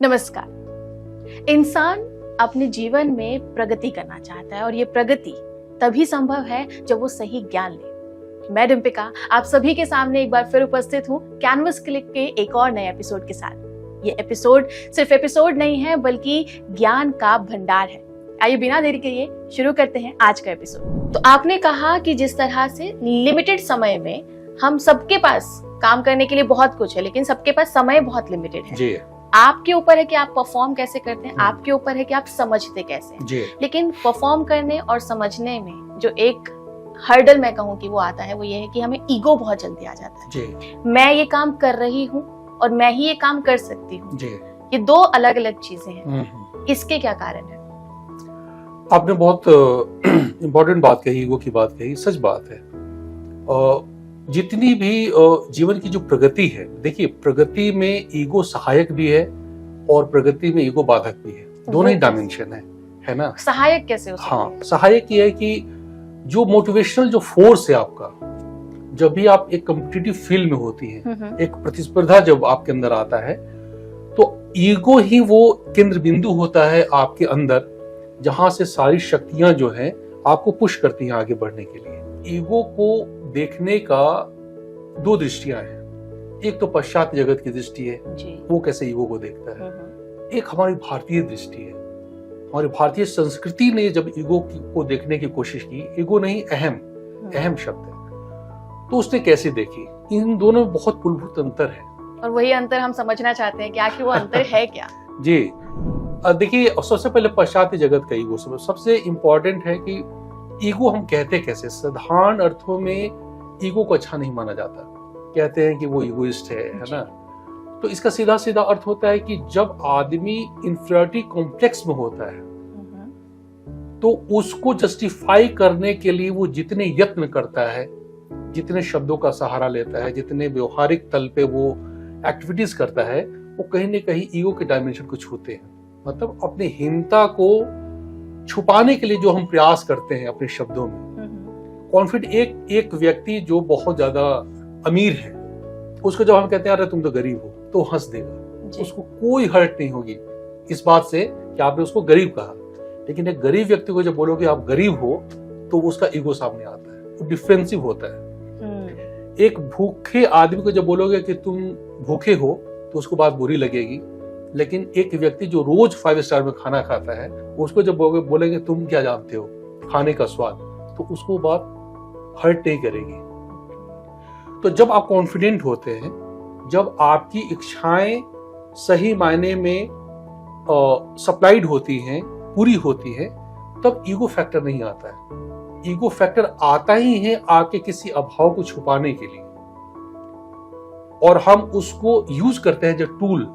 नमस्कार। इंसान अपने जीवन में प्रगति करना चाहता है और ये प्रगति तभी संभव है जब वो सही ज्ञान ले। मैं डिम्पिका आप सभी के सामने एक बार फिर उपस्थित हूँ कैनवस क्लिक के एक और नए एपिसोड के साथ। ये एपिसोड सिर्फ एपिसोड नहीं है बल्कि ज्ञान का भंडार है। आइए बिना देरी किए शुरू करते हैं आज का एपिसोड। तो आपने कहा कि जिस तरह से लिमिटेड समय में हम सबके पास काम करने के लिए बहुत कुछ है, लेकिन सबके पास समय बहुत लिमिटेड है। जी। आपके ऊपर है कि आप परफॉर्म कैसे करते हैं, आपके ऊपर है कि आप समझते कैसे हैं। जी। लेकिन परफॉर्म करने और समझने में जो एक हर्डल मैं कहूँ कि वो आता है, वो ये है कि हमें ईगो बहुत जल्दी आ जाता है। जी। मैं ये काम कर रही हूँ और मैं ही ये काम कर सकती हूँ। जी। ये दो अलग अलग चीजें हैं। इसके क्या कारण है? आपने बहुत इम्पोर्टेंट बात कही, ईगो की बात कही, सच बात है। जितनी भी जीवन की जो प्रगति है, देखिए प्रगति में ईगो सहायक भी है और प्रगति में ईगो बाधक भी है। दोनों ही डायमेंशन है ना। सहायक कैसे हो सकते हैं? हाँ, सहायक ये है कि जो मोटिवेशनल जो फोर्स है आपका, जब भी आप एक कॉम्पिटिटिव फील्ड में होती है, एक प्रतिस्पर्धा जब आपके अंदर आता है, तो ईगो ही वो केंद्र बिंदु होता है आपके अंदर, जहां से सारी शक्तियां जो हैं आपको पुश करती हैं आगे बढ़ने के लिए। ईगो को देखने का दो दृष्टियां हैं। एक तो पाश्चात्य जगत की दृष्टि है, वो कैसे ईगो को देखता है। एक हमारी भारतीय दृष्टि है। हमारी भारतीय संस्कृति ने जब ईगो को देखने की कोशिश की, ईगो नहीं अहम शब्द है, तो उसने कैसे देखी। इन दोनों में बहुत मूलभूत अंतर है और वही अंतर हम समझना चाहते हैं कि आखिर वो अंतर है क्या। जी। देखिए, सबसे पहले पाश्चात्य जगत का ईगो सबसे इम्पोर्टेंट है कि ईगो हम कहते कैसे। साधारण अर्थों में ईगो को अच्छा नहीं माना जाता, कहते हैं कि वो ईगोइस्ट है ना। तो इसका सीधा सीधा अर्थ होता है कि जब आदमी इंफीरियरिटी कॉम्प्लेक्स में होता है, तो उसको जस्टिफाई करने के लिए वो जितने यत्न करता है, जितने शब्दों का सहारा लेता है, जितने व्यवहारिक तल पे वो एक्टिविटीज करता है, वो कहीं ना कहीं ईगो के डायमेंशन को छूते हैं। मतलब अपनी हीनता को छुपाने के लिए जो हम प्रयास करते हैं अपने शब्दों में। कॉन्फिडेंट एक व्यक्ति जो बहुत ज्यादा अमीर है, उसको जब हम कहते हैं अरे तुम तो गरीब हो, तो हंस देगा, उसको कोई हर्ट नहीं होगी इस बात से कि आपने उसको गरीब कहा। लेकिन एक गरीब व्यक्ति को जब बोलोगे आप गरीब हो, तो उसका ईगो सामने आता है, वो डिफेंसिव होता है। एक भूखे आदमी को जब बोलोगे कि तुम भूखे हो, तो उसको बात बुरी लगेगी। लेकिन एक व्यक्ति जो रोज 5 स्टार में खाना खाता है, उसको जब बोलेंगे तुम क्या जानते हो खाने का स्वाद, तो उसको बात हर्ट नहीं करेगी। तो जब आप कॉन्फिडेंट होते हैं, जब आपकी इच्छाएं सही मायने में सप्लाइड होती हैं, पूरी होती हैं, तब ईगो फैक्टर नहीं आता है। ईगो फैक्टर आता ही है आपके किसी अभाव को छुपाने के लिए, और हम उसको यूज करते हैं जब टूल।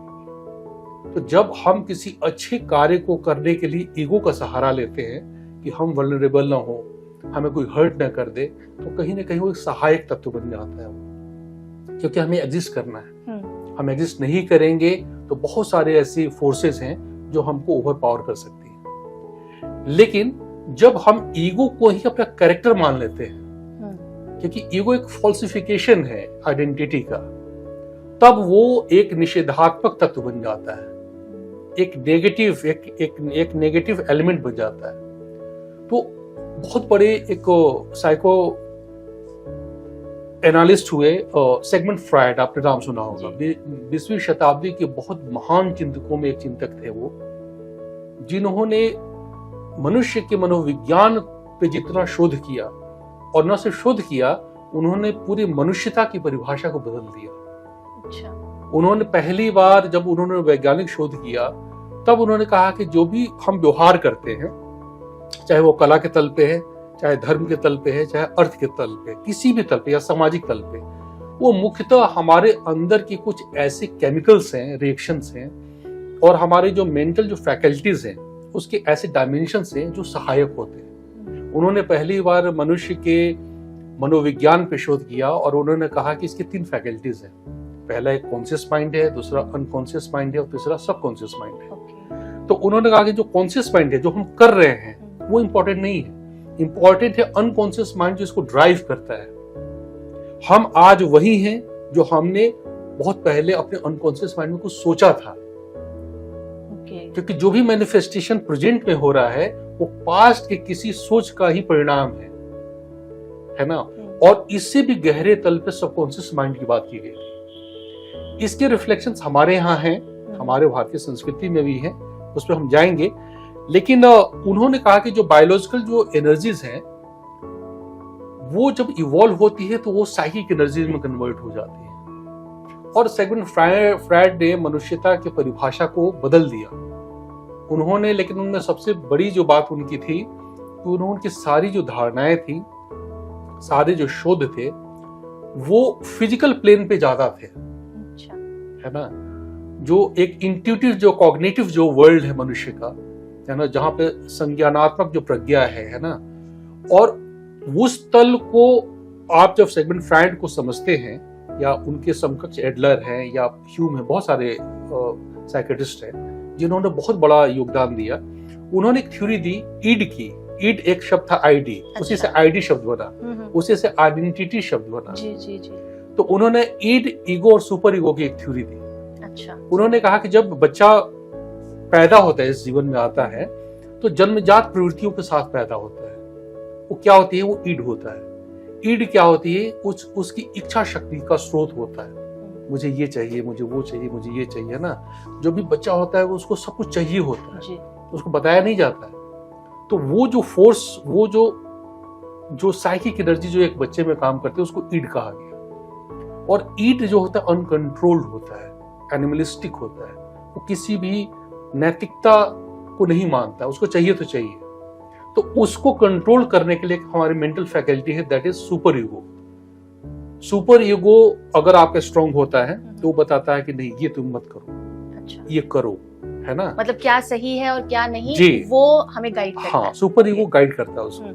तो जब हम किसी अच्छे कार्य को करने के लिए ईगो का सहारा लेते हैं कि हम वल्नरेबल ना हो, हमें कोई हर्ट ना कर दे, तो कहीं ना कहीं वो एक सहायक तत्व बन जाता है, क्योंकि हमें एग्जिस्ट करना है। हम एग्जिस्ट नहीं करेंगे तो बहुत सारे ऐसी फोर्सेस हैं जो हमको ओवर पावर कर सकती हैं। लेकिन जब हम ईगो को ही अपना कैरेक्टर मान लेते हैं, क्योंकि ईगो एक फॉल्सिफिकेशन है आइडेंटिटी का, तब वो एक निषेधात्मक तत्व बन जाता है, एक नेगेटिव एलिमेंट बन जाता है। तो बहुत बड़े एक साइको एनालिस्ट हुए सिगमंड फ्रायड, आपने नाम सुना होगा। 20वीं शताब्दी के बहुत महान चिंतकों में एक चिंतक थे वो, जिन्होंने मनुष्य के मनोविज्ञान पे जितना शोध किया, और न सिर्फ शोध किया, उन्होंने पूरी मनुष्यता की परिभाषा को बदल दिया। उन्होंने पहली बार जब उन्होंने वैज्ञानिक शोध किया, तब उन्होंने कहा कि जो भी हम व्यवहार करते हैं, चाहे वो कला के तल पे है, चाहे धर्म के तल पे है, चाहे अर्थ के तल पे, किसी भी तल पे या सामाजिक तल पे, वो मुख्यतः हमारे अंदर की कुछ ऐसे केमिकल्स हैं, रिएक्शंस हैं, और हमारे जो मेंटल जो फैकल्टीज हैं, उसके ऐसे डायमेंशंस हैं जो सहायक होते हैं। उन्होंने पहली बार मनुष्य के मनोविज्ञान पे शोध किया, और उन्होंने कहा कि इसकी 3 फैकल्टीज हैं। पहला एक कॉन्शियस माइंड है, दूसरा अनकॉन्शियस माइंड है, और तीसरा सबकॉन्शियस माइंड है। तो उन्होंने कहा कि जो कॉन्शियस माइंड है, जो हम कर रहे हैं, वो इंपॉर्टेंट नहीं है। इंपॉर्टेंट है अनकॉन्शियस माइंड, जो इसको ड्राइव करता है। हम आज वही हैं जो हमने बहुत पहले अपने अनकॉन्शियस माइंड में कुछ सोचा था, ओके। क्योंकि जो भी मैनिफेस्टेशन प्रेजेंट में हो रहा है वो पास्ट के किसी सोच का ही परिणाम है ना। और इससे भी गहरे तल पे सबकॉन्शियस माइंड की बात की गई थी। इसके रिफ्लेक्शंस हमारे यहाँ हैं, हमारे भारतीय संस्कृति में भी हैं, उस पर हम जाएंगे। लेकिन उन्होंने कहा कि जो बायोलॉजिकल जो एनर्जीज हैं वो जब इवॉल्व होती है तो वो साइकिक एनर्जीज में कन्वर्ट हो जाती है। और सिगमंड फ्रायड ने मनुष्यता की परिभाषा को बदल दिया उन्होंने। लेकिन उनमें सबसे बड़ी जो बात उनकी थी कि उन्होंने उनकी सारी जो धारणाएं थी, सारे जो शोध थे, वो फिजिकल प्लेन पे ज्यादा थे। अच्छा। है ना। जो एक इंट्यूटिव जो कॉग्निटिव जो वर्ल्ड है मनुष्य का, है ना, जहां पे संज्ञानात्मक जो प्रज्ञा है ना, और उस तल को आप जब सिगमंड फ्रायड को समझते हैं या उनके समकक्ष एडलर हैं या ह्यूम है, बहुत सारे साइकियाट्रिस्ट हैं जिन्होंने बहुत बड़ा योगदान दिया। उन्होंने एक थ्योरी दी ईड की। ईड एक शब्द था आईडी, अच्छा। उसी से आईडी शब्द बना, उसी से आइडेंटिटी शब्द बना। जी जी जी। तो उन्होंने ईड, ईगो और सुपर ईगो की एक थ्योरी दी। अच्छा। उन्होंने कहा कि जब बच्चा पैदा होता है, इस जीवन में आता है, तो जन्मजात प्रवृत्तियों के साथ पैदा होता है। वो क्या होती है? वो ईड होता है। ईड क्या होती है? उसकी इच्छा शक्ति का स्रोत होता है। मुझे ये चाहिए, मुझे वो चाहिए, मुझे ये चाहिए ना। जो भी बच्चा होता है उसको सब कुछ चाहिए होता है, उसको बताया नहीं जाता है। तो वो जो फोर्स, वो जो साइकिक एनर्जी जो एक बच्चे में काम करती है, उसको ईड कहा गया। और ईड जो होता है अनकंट्रोल्ड होता है, एनिमलिस्टिक होता है। वो किसी भी नैतिकता को नहीं मानता, उसको चाहिए तो चाहिए। तो उसको कंट्रोल करने के लिए हमारी मेंटल फैकल्टी है, that is super ego. Super ego अगर आपका स्ट्रांग होता है तो वो बताता है कि नहीं, ये तुम मत करो। अच्छा। ये करो, है ना। मतलब क्या सही है और क्या नहीं, जी। वो हमें गाइड करता है। हाँ, सुपर ईगो गाइड करता है उसको।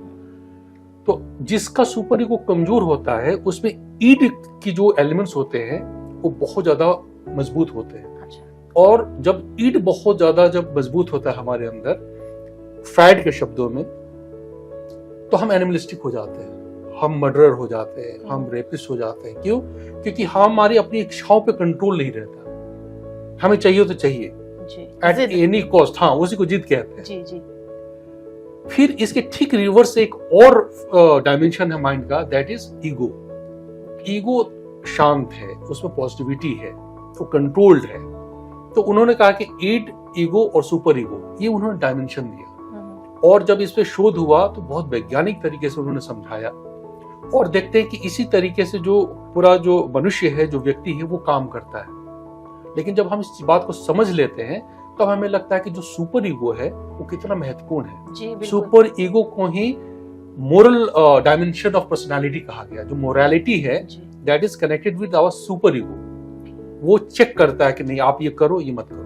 तो जिसका सुपर ईगो कमजोर होता है उसमें ईड की जो एलिमेंट्स होते हैं वो बहुत ज्यादा मजबूत होते हैं। अच्छा। और जब ईड बहुत ज्यादा जब मजबूत होता है हमारे अंदर, फ्रायड के शब्दों में, तो हम एनिमलिस्टिक हो जाते हैं, हम मर्डरर हो जाते हैं, हम रेपिस्ट हो जाते हैं। क्यों? क्योंकि हमारी अपनी इच्छाओं पे कंट्रोल नहीं रहता। हमें चाहिए तो चाहिए, एट एनी कॉस्ट। हाँ, उसी को जिद कहते हैं। जी जी। फिर इसके ठीक रिवर्स एक और डायमेंशन है माइंड का, दैट इज ईगो। ईगो शांत है, उसमें पॉजिटिविटी है, वो कंट्रोल्ड है। तो उन्होंने कहा कि ईड, ईगो और सुपर ईगो, ये उन्होंने डायमेंशन दिया। और जब इस पे शोध हुआ तो बहुत वैज्ञानिक तरीके से उन्होंने समझाया। और देखते हैं कि इसी तरीके से जो पूरा जो मनुष्य है, जो व्यक्ति है, वो काम करता है। लेकिन जब हम इस बात को समझ लेते हैं तो हमें लगता है कि जो सुपर ईगो है वो कितना महत्वपूर्ण है। जी, सुपर ईगो को ही मोरल डायमेंशन ऑफ पर्सनालिटी कहा गया। जो मोरालिटी है that is connected with our super ego. वो चेक करता है कि नहीं, आप ये करो, ये मत करो।